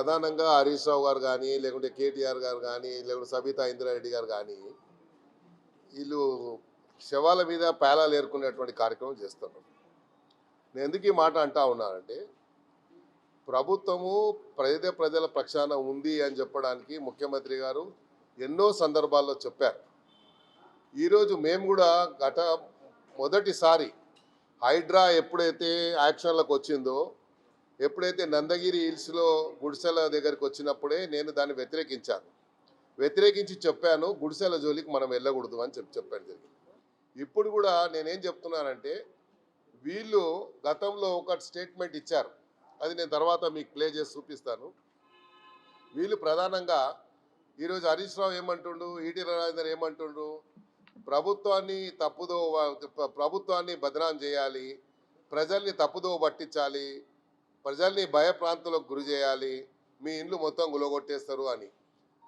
ప్రధానంగా హరీష్ రావు గారు కానీ లేకుంటే కేటీఆర్ గారు కానీ లేకుంటే సబితా ఇంద్రారెడ్డి గారు కానీ వీళ్ళు శవాల మీద పేలాలు ఏరుకునేటువంటి కార్యక్రమం చేస్తున్నారు. నేను ఎందుకు ఈ మాట అంటా ఉన్నానంటే ప్రభుత్వము ప్రజల పక్షాన ఉంది అని చెప్పడానికి ముఖ్యమంత్రి గారు ఎన్నో సందర్భాల్లో చెప్పారు. ఈరోజు మేము కూడా మొదటిసారి హైడ్రా ఎప్పుడైతే యాక్షన్లకు వచ్చిందో, ఎప్పుడైతే నందగిరి హిల్స్లో గుడిసెల దగ్గరికి వచ్చినప్పుడే నేను దాన్ని వ్యతిరేకించి చెప్పాను, గుడిసెల జోలికి మనం వెళ్ళకూడదు అని చెప్పాను జరిగింది. ఇప్పుడు కూడా నేనేం చెప్తున్నానంటే వీళ్ళు గతంలో ఒక స్టేట్మెంట్ ఇచ్చారు, అది నేను తర్వాత మీకు ప్లే చేసి చూపిస్తాను. వీళ్ళు ప్రధానంగా ఈరోజు హరీష్ రావు ఏమంటుండు, ఈటెల రాజేందర్ ఏమంటుండు, ప్రభుత్వాన్ని బదనాం చేయాలి, ప్రజల్ని తప్పుదోవ పట్టించాలి, ప్రజల్ని భయప్రాంతులకు గురి చేయాలి, మీ ఇండ్లు మొత్తం గులగొట్టేస్తారు అని.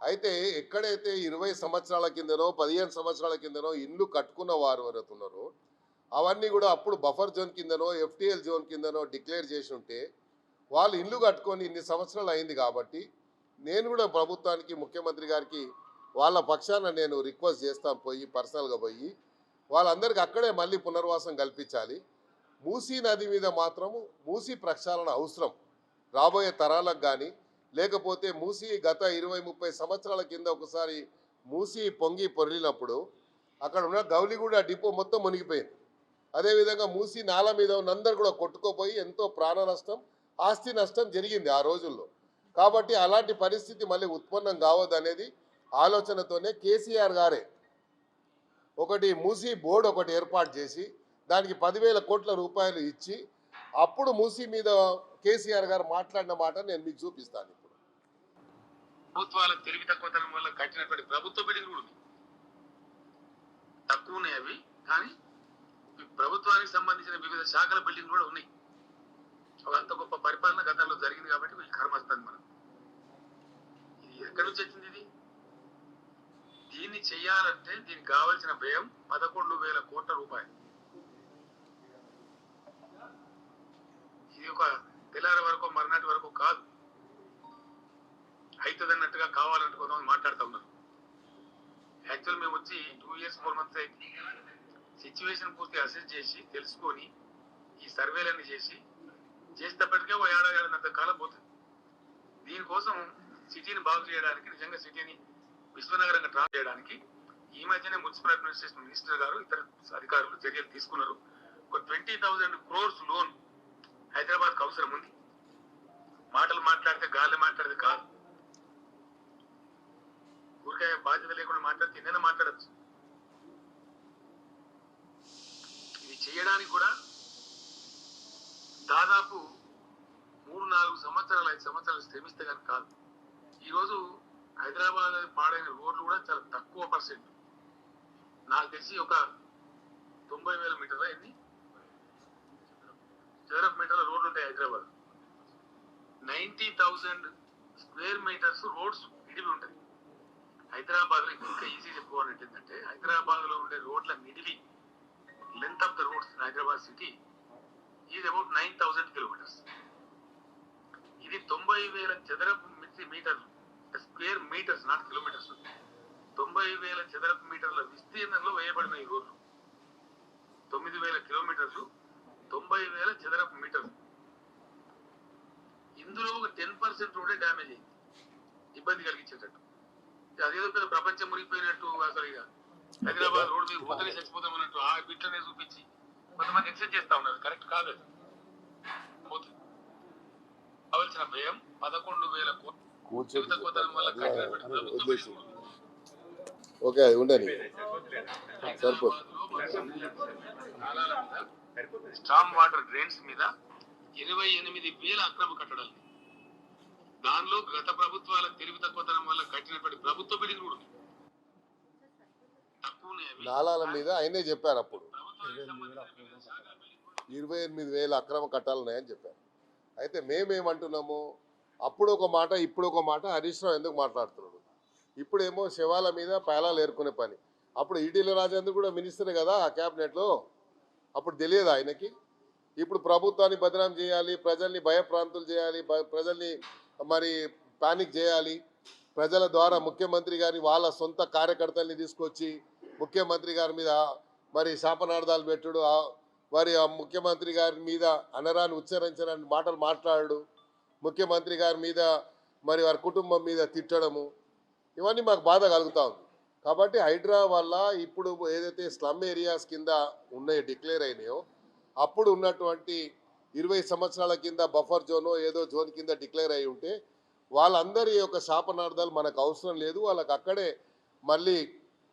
అయితే ఎక్కడైతే 20 సంవత్సరాల కిందనో 15 సంవత్సరాల కిందనో ఇండ్లు కట్టుకున్న వారు ఎవరైతే ఉన్నారో అవన్నీ కూడా అప్పుడు బఫర్ జోన్ కిందనో FTL జోన్ కిందనో డిక్లేర్ చేసి ఉంటే వాళ్ళు ఇల్లు కట్టుకొని ఇన్ని సంవత్సరాలు అయింది. కాబట్టి నేను కూడా ప్రభుత్వానికి ముఖ్యమంత్రి గారికి వాళ్ళ పక్షాన నేను రిక్వెస్ట్ చేస్తాను, పర్సనల్గా పోయి వాళ్ళందరికీ అక్కడే మళ్ళీ పునర్వాసం కల్పించాలి. మూసీ నది మీద మాత్రము మూసీ ప్రక్షాళన అవసరం రాబోయే తరాలకు. కానీ లేకపోతే మూసీ గత 20-30 సంవత్సరాల కింద ఒకసారి మూసీ పొంగి పొర్లినప్పుడు అక్కడ ఉన్న గౌలిగూడ డిపో మొత్తం మునిగిపోయింది. అదేవిధంగా మూసీ నాల మీద ఉన్నందరూ కూడా కొట్టుకోపోయి ఎంతో ప్రాణ నష్టం, ఆస్తి నష్టం జరిగింది ఆ రోజుల్లో. కాబట్టి అలాంటి పరిస్థితి మళ్ళీ ఉత్పన్నం కావద్దనేది ఆలోచనతోనే కేసీఆర్ గారే ఒకటి మూసీ బోర్డు ఒకటి ఏర్పాటు చేసి దానికి 10,000 కోట్ల రూపాయలు ఇచ్చి అప్పుడు మూసీ మీద కేసీఆర్ గారు మాట్లాడిన మాట నేను మీకు చూపిస్తాను. ఇప్పుడు ప్రభుత్వాల తెలివి తక్కువతనం వల్ల కట్టినటువంటి ప్రభుత్వ బిల్డింగ్ కూడా తక్కువ ఉన్నాయి అవి, కానీ ప్రభుత్వానికి సంబంధించిన వివిధ శాఖల బిల్డింగ్ కూడా ఉన్నాయి. అంత గొప్ప పరిపాలన గతంలో జరిగింది కాబట్టి వీళ్ళు కర్మస్తుంది. మనం ఇది ఎక్కడి నుంచి వచ్చింది? దీన్ని చెయ్యాలంటే దీనికి కావాల్సిన వ్యయం 11,000 కోట్ల రూపాయలు. ఇది ఒక తెల్లారి వరకు మరునాటి వరకు కాదు, అవుతుంది అన్నట్టుగా కావాలంటే కొంతమంది మాట్లాడుతూ ఉన్నారు. యాక్చువల్ మేము వచ్చి 2 years 4 months అయితే సిచ్యువేషన్ పూర్తి అసెస్ చేసి తెలుసుకొని ఈ సర్వేలన్నీ చేసేటప్పటికే ఓ ఏడాది కాలం పోతుంది. దీనికోసం సిటీని బాగు చేయడానికి, నిజంగా సిటీని విశ్వనగరంగా ట్రాప్ చేయడానికి ఈ మధ్యనే మున్సిపల్ అడ్మినిస్ట్రేషన్ మినిస్టర్ గారు ఇతర అధికారులు చర్యలు తీసుకున్నారు. ఒక 20,000 crores లోన్ హైదరాబాద్కి అవసరం ఉంది. మాటలు మాట్లాడితే గాలి మాట్లాడితే కాదు, ఊరికే బాధ్యత లేకుండా మాట్లాడితే ఎన్నైనా మాట్లాడచ్చు. ఇది చేయడానికి కూడా దాదాపు 3-4 సంవత్సరాలు 5 సంవత్సరాలు శ్రమిస్తే కానీ కాదు. ఈరోజు హైదరాబాద్ పాడైన రోడ్లు కూడా చాలా తక్కువ పర్సెంట్, నాకు తెలిసి ఒక 90,000 మీటర్ల ఎన్ని చదరపు మీటర్ల రోడ్లు ఉంటాయి హైదరాబాద్. 90,000 స్క్వేర్ మీటర్స్ రోడ్స్ నిడివి ఉంటుంది హైదరాబాద్ లో. ఇంకా ఈజీ చెప్పుకోవాలంటే ఏంటంటే హైదరాబాద్ లో ఉండే రోడ్ల నిడివి, length of the roads Hyderabad city is about 9,000 kilometers. ఇది 90,000 చదరపు మీటర్లు, స్క్వేర్ మీటర్స్, నాట్ కిలోమీటర్స్. 90,000 చదరపు మీటర్ల విస్తీర్ణంలో వేయబడిన ఈ రోడ్లు 9,000 కిలోమీటర్లు, 90,000 చదరపు మీటర్లు. ఇందులో ఒక 10% రోడ్డే డ్యామేజ్ అయింది, ఇబ్బంది కలిగించేటట్టు. అదేదో పెద్ద ప్రపంచం మునిగిపోయినట్టు, అసలు ఇక హైదరాబాద్ రోడ్డు మీద పోతనే చచ్చిపోతాం అన్నట్టు ఆ బిట్లనే చూపించి కొంతమంది ఎక్సెప్ట్ చేస్తా ఉన్నారు. కరెక్ట్ కాదు. పోతుంది కావలసిన వ్యయం 11,000 కోట్లు. ఓకే, అది ఉండని స్టామ్ వాటర్ డ్రైన్స్ మీద 28,000 అక్రమ కట్టడాలు. దానిలో గత ప్రభుత్వాల తెలివి తక్కువతనం వల్ల కట్టినటువంటి ప్రభుత్వ బిల్డింగ్ కూడా నాలాల మీద ఆయనే చెప్పారు. అప్పుడు 28,000 అక్రమ కట్టాలు ఉన్నాయని చెప్పారు. అయితే మేమేమంటున్నాము, అప్పుడు ఒక మాట ఇప్పుడు ఒక మాట హరీష్ రావు ఎందుకు మాట్లాడుతున్నాడు? ఇప్పుడేమో శవాల మీద పేలాలు ఏరుకునే పని. అప్పుడు ఈటెల రాజేందర్ కూడా మినిస్టరే కదా ఆ క్యాబినెట్లో, అప్పుడు తెలియదు ఆయనకి. ఇప్పుడు ప్రభుత్వాన్ని బదనాం చేయాలి, ప్రజల్ని భయప్రాంతులు చేయాలి, ప్రజల్ని మరి పానిక్ చేయాలి, ప్రజల ద్వారా ముఖ్యమంత్రి గారి వాళ్ళ సొంత కార్యకర్తల్ని తీసుకొచ్చి ముఖ్యమంత్రి గారి మీద మరి శాపనార్థాలు పెట్టుడు, మరి ఆ ముఖ్యమంత్రి గారి మీద అనరాని ఉచ్చరించని మాటలు మాట్లాడు, ముఖ్యమంత్రి గారి మీద మరి వారి కుటుంబం మీద తిట్టడము, ఇవన్నీ మాకు బాధ కలుగుతూ ఉంది. కాబట్టి హైడ్రా వల్ల ఇప్పుడు ఏదైతే స్లమ్ ఏరియాస్ కింద ఉన్నాయో డిక్లేర్ అయినాయో అప్పుడు ఉన్నటువంటి 20 సంవత్సరాల కింద బఫర్ జోనో ఏదో జోన్ కింద డిక్లేర్ అయి ఉంటే వాళ్ళందరి యొక్క శాపనార్థాలు మనకు అవసరం లేదు. వాళ్ళకి అక్కడే మళ్ళీ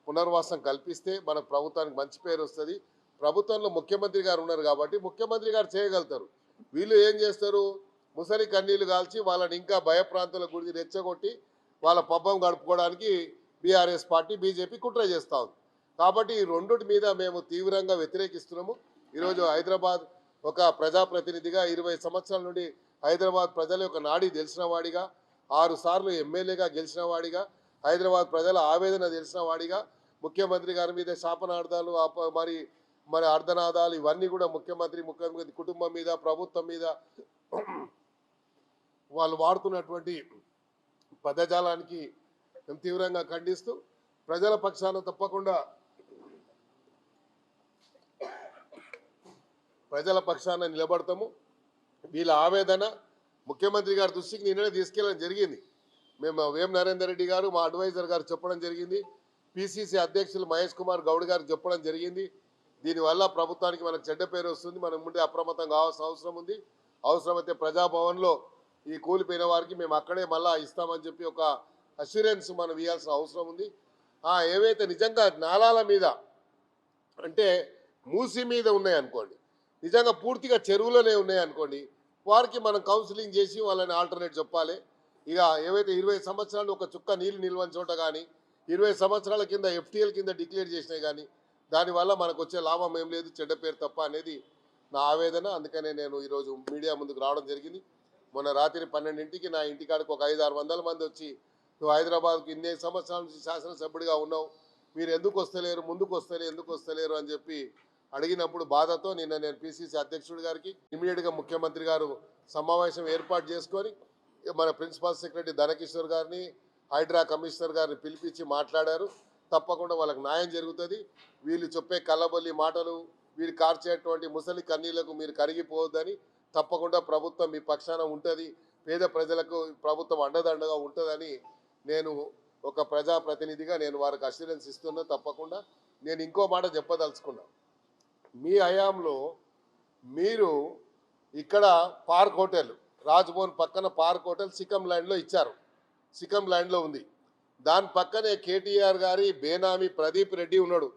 పునర్వాసం కల్పిస్తే మన ప్రభుత్వానికి మంచి పేరు వస్తుంది. ప్రభుత్వంలో ముఖ్యమంత్రి గారు ఉన్నారు కాబట్టి ముఖ్యమంత్రి గారు చేయగలుగుతారు. వీళ్ళు ఏం చేస్తారు, ముసలి కన్నీళ్లు కాల్చి వాళ్ళని ఇంకా భయప్రాంతాల గురించి రెచ్చగొట్టి వాళ్ళ పబ్బం గడుపుకోవడానికి బీఆర్ఎస్ పార్టీ బీజేపీ కుట్ర చేస్తూ ఉంది. కాబట్టి ఈ రెండుటి మీద మేము తీవ్రంగా వ్యతిరేకిస్తున్నాము. ఈరోజు హైదరాబాద్ ఒక ప్రజాప్రతినిధిగా 20 సంవత్సరాల నుండి హైదరాబాద్ ప్రజల యొక్క నాడి తెలిసిన వాడిగా, 6 సార్లు ఎమ్మెల్యేగా గెలిచిన వాడిగా, హైదరాబాద్ ప్రజల ఆవేదన తెలిసిన వాడిగా ముఖ్యమంత్రి గారి మీద శాపనార్థాలు మరి అర్ధనాదాలు ఇవన్నీ కూడా ముఖ్యమంత్రి కుటుంబం మీద ప్రభుత్వం మీద వాళ్ళు వాడుతున్నటువంటి పదజాలానికి మేము తీవ్రంగా ఖండిస్తూ ప్రజల పక్షాన తప్పకుండా ప్రజల పక్షాన నిలబడతాము. వీళ్ళ ఆవేదన ముఖ్యమంత్రి గారి దృష్టికి నిన్ననే తీసుకెళ్ళడం జరిగింది. మేము వేం నరేందర్ రెడ్డి గారు మా అడ్వైజర్ గారు చెప్పడం జరిగింది, పిసిసి అధ్యక్షులు మహేష్ కుమార్ గౌడ్ గారు చెప్పడం జరిగింది. దీనివల్ల ప్రభుత్వానికి మనకు చెడ్డ పేరు వస్తుంది, మనం ముందే అప్రమత్తం కావాల్సిన అవసరం ఉంది. అవసరమైతే ప్రజాభవన్లో ఈ కూలిపోయిన వారికి మేము అక్కడే మళ్ళా ఇస్తామని చెప్పి ఒక అష్యూరెన్స్ మనం ఇవ్వాల్సిన అవసరం ఉంది. ఏవైతే నిజంగా నాలాల మీద అంటే మూసి మీద ఉన్నాయనుకోండి, నిజంగా పూర్తిగా చెరువులోనే ఉన్నాయనుకోండి, వారికి మనం కౌన్సిలింగ్ చేసి వాళ్ళని ఆల్టర్నేట్ చెప్పాలి. ఇక ఏవైతే 20 సంవత్సరాలు ఒక చుక్క నీళ్ళు నిల్వని చోట కానీ 20 సంవత్సరాల కింద ఎఫ్టీఎల్ కింద డిక్లేర్ చేసినాయి కానీ దానివల్ల మనకు వచ్చే లాభం ఏం లేదు, చెడ్డ పేరు తప్ప అనేది నా ఆవేదన. అందుకనే నేను ఈరోజు మీడియా ముందుకు రావడం జరిగింది. మొన్న రాత్రి 12ంటికి నా ఇంటికాడికి ఒక 500-600 మంది వచ్చి, నువ్వు హైదరాబాద్కు ఇన్ని సంవత్సరాల నుంచి శాసనసభ్యుడిగా ఉన్నావు, మీరు ఎందుకు వస్తలేరు, ముందుకు ఎందుకు వస్తలేరు అని చెప్పి అడిగినప్పుడు బాధతో నిన్న నేను పిసిసి అధ్యక్షుడి గారికి ఇమీడియట్గా ముఖ్యమంత్రి గారు సమావేశం ఏర్పాటు చేసుకొని మన ప్రిన్సిపల్ సెక్రటరీ ధనకిషోర్ గారిని, హైడ్రా కమిషనర్ గారిని పిలిపించి మాట్లాడారు. తప్పకుండా వాళ్ళకి న్యాయం జరుగుతుంది. వీళ్ళు చెప్పే కల్లబొల్లి మాటలు, వీళ్ళు కార్చేటువంటి ముసలి కన్నీళ్లకు మీరు కరిగిపోవద్దని, తప్పకుండా ప్రభుత్వం మీ పక్షాన ఉంటుంది, పేద ప్రజలకు ప్రభుత్వం అండదండగా ఉంటుందని నేను ఒక ప్రజాప్రతినిధిగా నేను వారికి అష్యూరెన్స్ ఇస్తున్నా. తప్పకుండా నేను ఇంకో మాట చెప్పదలుచుకున్నా, మీ హయాంలో మీరు ఇక్కడ పార్క్ హోటల్ రాజ్భవన్ పక్కన పార్క్ హోటల్ సికం ల్యాండ్లో ఇచ్చారు, సికం ల్యాండ్లో ఉంది. దాని పక్కనే కేటీఆర్ గారి బేనామీ ప్రదీప్ రెడ్డి ఉన్నాడు.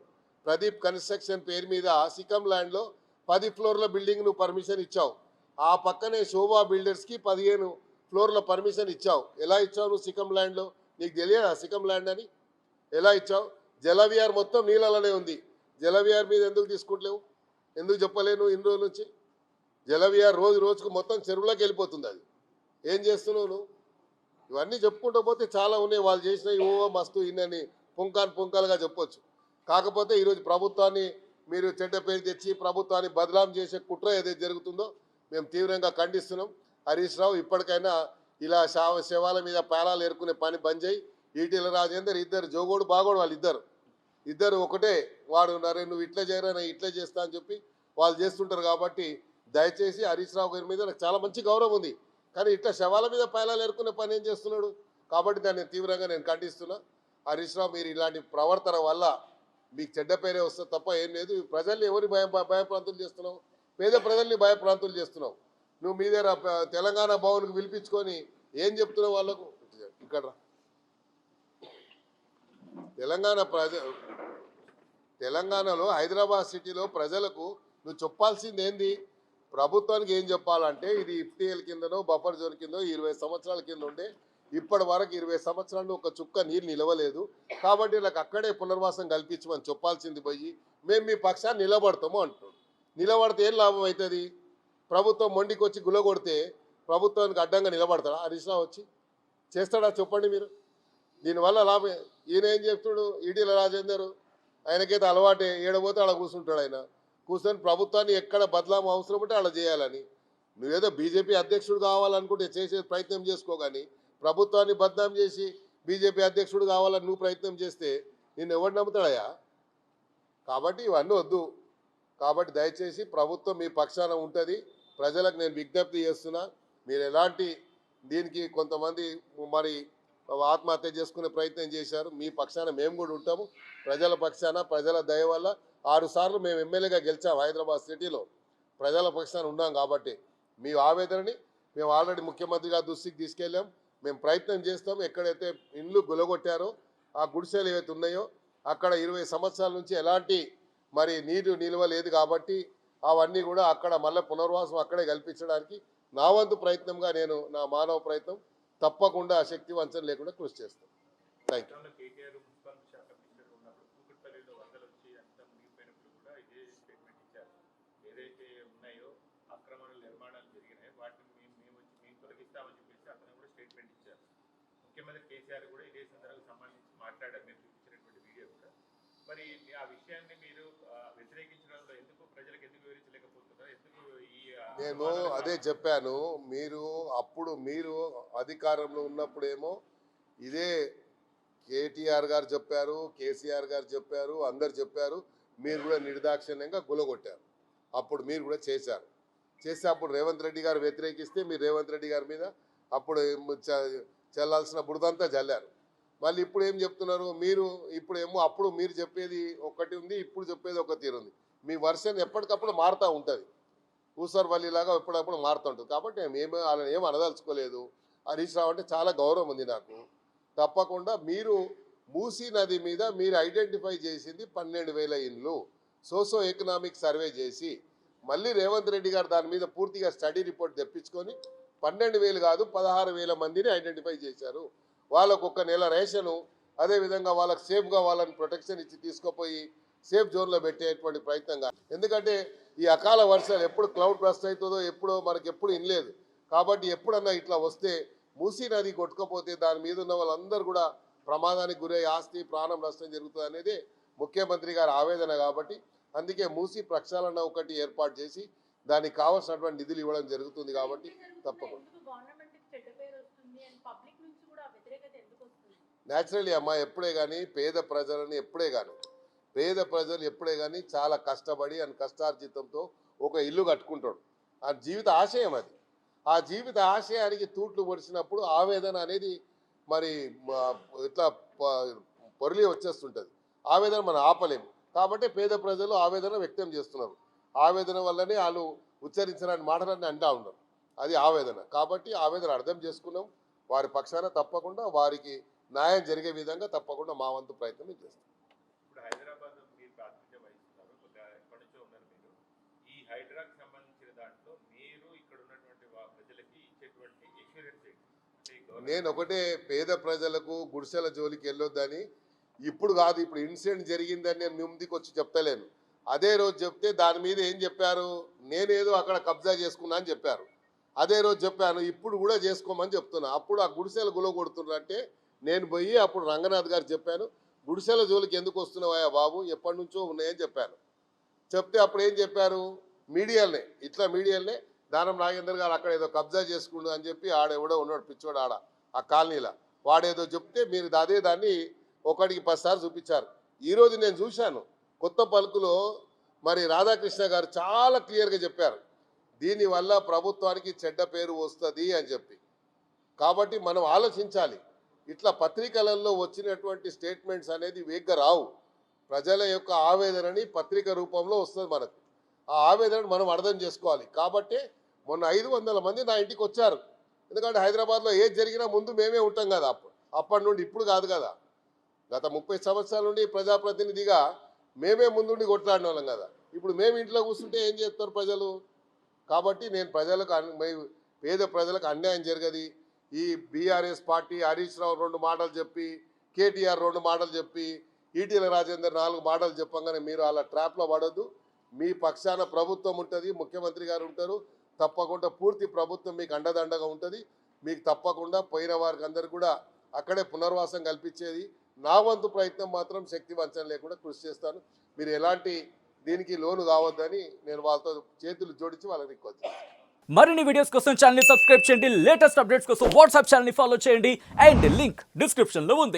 ప్రదీప్ కన్స్ట్రక్షన్ పేరు మీద సికం ల్యాండ్లో 10 ఫ్లోర్ల బిల్డింగ్ నువ్వు పర్మిషన్ ఇచ్చావు. ఆ పక్కనే శోభా బిల్డర్స్కి 15 ఫ్లోర్ల పర్మిషన్ ఇచ్చావు. ఎలా ఇచ్చావు నువ్వు సికం ల్యాండ్లో? నీకు తెలియదా సికం ల్యాండ్ అని? ఎలా ఇచ్చావు? జలవిహార్ మొత్తం నీళ్ళలోనే ఉంది. జలవిహార్ మీద ఎందుకు తీసుకుంటలేవు? ఎందుకు చెప్పలేను ఇన్ని రోజుల నుంచి? జలవిహార్ రోజుకు మొత్తం చెరువులోకి వెళ్ళిపోతుంది. అది ఏం చేస్తున్నావు నువ్వు? ఇవన్నీ చెప్పుకుంటూ పోతే చాలా ఉన్నాయి. వాళ్ళు చేసిన ఓ మస్తు ఇన్నని పుంకాలుగా చెప్పొచ్చు. కాకపోతే ఈరోజు ప్రభుత్వాన్ని మీరు చెడ్డ పేరు తెచ్చి ప్రభుత్వాన్ని బదనాం చేసే కుట్ర ఏదైతే జరుగుతుందో మేము తీవ్రంగా ఖండిస్తున్నాం. హరీష్ రావు ఇప్పటికైనా ఇలా శవాల మీద పేలాలు ఏరుకునే పని బంద్ చేయి. ఈటెల రాజేందర్ ఇద్దరు జోగోడు బాగోడు, వాళ్ళు ఇద్దరు ఒకటే. వాడు నరే నువ్వు ఇట్లా చేయరా, నేను ఇట్లా చేస్తా అని చెప్పి వాళ్ళు చేస్తుంటారు. కాబట్టి దయచేసి హరీష్ రావు గారి మీద నాకు చాలా మంచి గౌరవం ఉంది, కానీ ఇట్లా శవాల మీద పేలాలు ఏరుకునే పని ఏం చేస్తున్నాడు? కాబట్టి దాన్ని తీవ్రంగా నేను ఖండిస్తున్నా. హరీష్ రావు, మీరు ఇలాంటి ప్రవర్తన వల్ల మీకు చెడ్డ పేరే వస్తుంది తప్ప ఏం లేదు. ప్రజల్ని ఎవరి భయప్రాంతులు చేస్తున్నావు? పేద ప్రజల్ని భయప్రాంతులు చేస్తున్నావు. నువ్వు మీ దగ్గర తెలంగాణ భవన్కి పిలిపించుకొని ఏం చెప్తున్నావు వాళ్ళకు? ఇక్కడ తెలంగాణలో హైదరాబాద్ సిటీలో ప్రజలకు నువ్వు చెప్పాల్సింది ఏంది? ప్రభుత్వానికి ఏం చెప్పాలంటే ఇది ఎఫ్టీఎల్ కిందనో బఫర్ జోన్ కిందో 20 సంవత్సరాల కింద ఉండే, ఇప్పటి వరకు 20 సంవత్సరాలు ఒక చుక్క నీరు నిలవలేదు, కాబట్టి నాకు అక్కడే పునర్వాసం కల్పించమని చెప్పాల్సింది పోయి మేము మీ పక్షాన్ని నిలబడతాము అంటున్నాడు. నిలబడితే ఏం లాభం అవుతుంది? ప్రభుత్వం మొండికి వచ్చి గులగొడితే ప్రభుత్వానికి అడ్డంగా నిలబడతాడా హరీష్ రావు? వచ్చి చేస్తాడా చెప్పండి మీరు? దీనివల్ల లాభం ఈయన ఏం చెప్తాడు? ఈటెల రాజేందర్ ఆయనకైతే అలవాటే, ఏడబోతే అలా కూర్చుంటాడు. ఆయన కూర్చొని ప్రభుత్వాన్ని ఎక్కడ బదలాం అవసరం ఉంటే అలా చేయాలని. నువ్వేదో బీజేపీ అధ్యక్షుడు కావాలనుకుంటే చేసే ప్రయత్నం చేసుకో, కానీ ప్రభుత్వాన్ని బద్నాం చేసి బీజేపీ అధ్యక్షుడు కావాలని నువ్వు ప్రయత్నం చేస్తే నిన్ను ఎవరు నమ్ముతాడయా? కాబట్టి ఇవన్నీ వద్దు. కాబట్టి దయచేసి ప్రభుత్వం మీ పక్షాన ఉంటుంది. ప్రజలకు నేను విజ్ఞప్తి చేస్తున్నా, మీరు ఎలాంటి దీనికి కొంతమంది మరి ఆత్మహత్య చేసుకునే ప్రయత్నం చేశారు, మీ పక్షాన మేము కూడా ఉంటాము. ప్రజల పక్షాన ప్రజల దయ వల్ల 6 సార్లు మేము ఎమ్మెల్యేగా గెలిచాం హైదరాబాద్ సిటీలో. ప్రజల పక్షాన ఉన్నాం కాబట్టి మీ ఆవేదనని మేము ఆల్రెడీ ముఖ్యమంత్రి గారి దృష్టికి తీసుకెళ్ళాం. మేము ప్రయత్నం చేస్తాం. ఎక్కడైతే ఇండ్లు గులగొట్టారో ఆ గుడిసెలు ఏవైతే ఉన్నాయో అక్కడ 20 సంవత్సరాల నుంచి ఎలాంటి మరి నీరు నిల్వ లేదు కాబట్టి అవన్నీ కూడా అక్కడ మళ్ళీ పునర్వాసం అక్కడే కల్పించడానికి నా వంతు ప్రయత్నంగా నేను నా మానవ ప్రయత్నం తప్పకుండా శక్తి వంచన లేకుండా కృషి చేస్తాను. Thank you. కేటీఆర్ మున్సిపల్ శాఖ మినిస్టర్ ఉన్నప్పుడు కూకట్పల్లిలో వరదలు వచ్చి అంతా మునిగిపోయినప్పుడు కూడా ఇదే స్టేట్మెంట్ ఇచ్చారు. ఏదైతే ఉన్నాయో అక్రమ నిర్మాణాలు జరిగినాయో వాటిని మేము తొలగిస్తామని చెప్పేసి అతను కూడా స్టేట్మెంట్ ఇచ్చారు. ముఖ్యమంత్రి కేసీఆర్ కూడా ఇదే సందర్భానికి సంబంధించి మాట్లాడారు, మీరు చూపించినటువంటి వీడియో కూడా. మరి ఆ విషయాన్ని మీరు వ్యతిరేకించడంలో ఎందుకు ప్రజలకు ఎందుకు వివరించలేకపోతున్నారు? ఎందుకు ఈ నేను అదే చెప్పాను. మీరు అధికారంలో ఉన్నప్పుడేమో ఇదే కేటీఆర్ గారు చెప్పారు, కేసీఆర్ గారు చెప్పారు, అందరు చెప్పారు. మీరు కూడా నిర్దాక్షిణ్యంగా గులగొట్టారు. అప్పుడు మీరు కూడా చేశారు. చేస్తే అప్పుడు రేవంత్ రెడ్డి గారు వ్యతిరేకిస్తే మీరు రేవంత్ రెడ్డి గారి మీద అప్పుడు చల్లాల్సిన బురదంతా చల్లారు. మళ్ళీ ఇప్పుడు ఏం చెప్తున్నారు మీరు? ఇప్పుడేమో అప్పుడు మీరు చెప్పేది ఒకటి ఉంది, ఇప్పుడు చెప్పేది ఒక తీరు ఉంది. మీ వర్షన్ ఎప్పటికప్పుడు మారుతూ ఉంటుంది. ఊసర్వల్లిలాగా ఎప్పుడప్పుడు మారుతూ ఉంటుంది. కాబట్టి మేము వాళ్ళని ఏం అనదలుచుకోలేదు. హరీష్ రావు అంటే చాలా గౌరవం ఉంది నాకు. తప్పకుండా మీరు మూసీ నది మీద మీరు ఐడెంటిఫై చేసింది 12,000 ఇండ్లు సోషో ఎకనామిక్ సర్వే చేసి మళ్ళీ రేవంత్ రెడ్డి గారు దాని మీద పూర్తిగా స్టడీ రిపోర్ట్ తెప్పించుకొని 12,000 కాదు 16,000 మందిని ఐడెంటిఫై చేశారు. వాళ్ళకు ఒక నెల రేషను, అదేవిధంగా వాళ్ళకి సేఫ్గా వాళ్ళని ప్రొటెక్షన్ ఇచ్చి తీసుకుపోయి సేఫ్ జోన్లో పెట్టేటువంటి ప్రయత్నంగా. ఎందుకంటే ఈ అకాల వర్షాలు ఎప్పుడు క్లౌడ్ బస్ట్ అవుతుందో ఎప్పుడో మనకి ఎప్పుడు ఇనలేదు. కాబట్టి ఎప్పుడన్నా ఇట్లా వస్తే మూసీ నది కొట్టుకపోతే దాని మీద ఉన్న వాళ్ళందరూ కూడా ప్రమాదానికి గురై ఆస్తి ప్రాణం నష్టం జరుగుతుంది అనేది ముఖ్యమంత్రి గారి ఆవేదన. కాబట్టి అందుకే మూసీ ప్రక్షాళన ఒకటి ఏర్పాటు చేసి దానికి కావాల్సినటువంటి నిధులు ఇవ్వడం జరుగుతుంది. కాబట్టి తప్పకుండా న్యాచురల్లీ అమ్మా ఎప్పుడే కానీ పేద ప్రజలు ఎప్పుడే కానీ చాలా కష్టపడి అండ్ కష్టార్జితంతో ఒక ఇల్లు కట్టుకుంటాడు. ఆ జీవిత ఆశయం అది. ఆ జీవిత ఆశయానికి తూట్లు పొడిచినప్పుడు ఆవేదన అనేది మరి ఇట్లా పొరలి వచ్చేస్తుంటుంది. ఆవేదన మనం ఆపలేము. కాబట్టి పేద ప్రజలు ఆవేదన వ్యక్తం చేస్తున్నారు. ఆవేదన వల్లనే వాళ్ళు ఉచ్చరించడానికి మాటలన్నీ అంటూ ఉన్నారు. అది ఆవేదన. కాబట్టి ఆవేదన అర్థం చేసుకున్నాం. వారి పక్షాన తప్పకుండా వారికి న్యాయం జరిగే విధంగా తప్పకుండా మా వంతు ప్రయత్నం చేస్తాం. ఇప్పుడు హైదరాబాద్ మీరు ప్రాతినిధ్యం వహిస్తున్నారు, ఎప్పటి నుంచో ఉన్నారు మీరు. ఈ హైడ్రాకి సంబంధించిన దాంట్లో మీరు ఇక్కడ ఉన్నటువంటి ప్రజలకి ఇచ్చేటువంటి ఎక్స్పీరియన్స్ ఏంటి? నేను ఒకటే, పేద ప్రజలకు గుడిసెల జోలికి వెళ్ళొద్దని ఇప్పుడు కాదు, ఇప్పుడు ఇన్సిడెంట్ జరిగిందని నేను ముందుకు వచ్చి చెప్తలేను. అదే రోజు చెప్తే దాని మీద ఏం చెప్పారు, నేనేదో అక్కడ కబ్జా చేసుకున్నా అని చెప్పారు. అదే రోజు చెప్పాను ఇప్పుడు కూడా చేసుకోమని చెప్తున్నా. అప్పుడు ఆ గుడిసెలు గులగొడుతున్నారంటే నేను పోయి అప్పుడు రంగనాథ్ గారు చెప్పాను, గుడిసెల జోలికి ఎందుకు వస్తున్నావా బాబు, ఎప్పటి నుంచో ఉన్నాయని చెప్పాను. చెప్తే అప్పుడు ఏం చెప్పారు, మీడియాలనే దానం నాగేందర్ గారు అక్కడ ఏదో కబ్జా చేసుకుండు అని చెప్పి ఆడెవడో ఉన్నాడు పిచ్చోడు ఆడ ఆ కాలనీలో, వాడేదో చెప్తే మీరు అదే దాన్ని ఒకటికి 10 సార్లు చూపించారు. ఈరోజు నేను చూశాను కొత్త పలుకులో మరి రాధాకృష్ణ గారు చాలా క్లియర్గా చెప్పారు, దీనివల్ల ప్రభుత్వానికి చెడ్డ పేరు వస్తుంది అని చెప్పి. కాబట్టి మనం ఆలోచించాలి. ఇట్లా పత్రికలలో వచ్చినటువంటి స్టేట్మెంట్స్ అనేది వేగ్గా రావు. ప్రజల యొక్క ఆవేదనని పత్రిక రూపంలో వస్తుంది మనకు. ఆ ఆవేదనను మనం అర్థం చేసుకోవాలి. కాబట్టి మొన్న 500 మంది నా ఇంటికి వచ్చారు. ఎందుకంటే హైదరాబాద్లో ఏది జరిగినా ముందు మేమే ఉంటాం కదా, అప్పటి నుండి ఇప్పుడు కాదు కదా. గత 30 సంవత్సరాల నుండి ప్రజాప్రతినిధిగా మేమే ముందుండి కొట్లాడిన వాళ్ళం కదా. ఇప్పుడు మేము ఇంట్లో కూర్చుంటే ఏం చేస్తారు ప్రజలు? కాబట్టి నేను పేద ప్రజలకు అన్యాయం జరగదు. ఈ బీఆర్ఎస్ పార్టీ హరీష్ రావు 2 మాటలు చెప్పి, కేటీఆర్ 2 మాటలు చెప్పి, ఈటీల రాజేందర్ 4 మాటలు చెప్పంగానే మీరు అలా ట్రాప్లో పడొద్దు. మీ పక్షాన ప్రభుత్వం ఉంటుంది, ముఖ్యమంత్రి గారు ఉంటారు. తప్పకుండా పూర్తి ప్రభుత్వం మీకు అండదండగా ఉంటుంది. మీకు తప్పకుండా పోయిన వారికి అందరు కూడా అక్కడే పునర్వాసం కల్పించేది. నా వంతు ప్రయత్నం మాత్రం శక్తి వంచన లేకుండా కృషి చేస్తాను. మీరు ఎలాంటి దీనికి లోను కావద్దని నేను వాళ్ళతో చేతులు జోడించి వాళ్ళకి రిక్వెస్ట్ చేస్తాను. మరిన్ని వీడియోస్ కోసం ఛానల్ ని సబ్స్క్రైబ్ చేయండి, లేటెస్ట్ అప్డేట్స్ కోసం వాట్సాప్ ఛానల్ ని ఫాలో చేయండి అండ్ లింక్ డిస్క్రిప్షన్ లో ఉంది.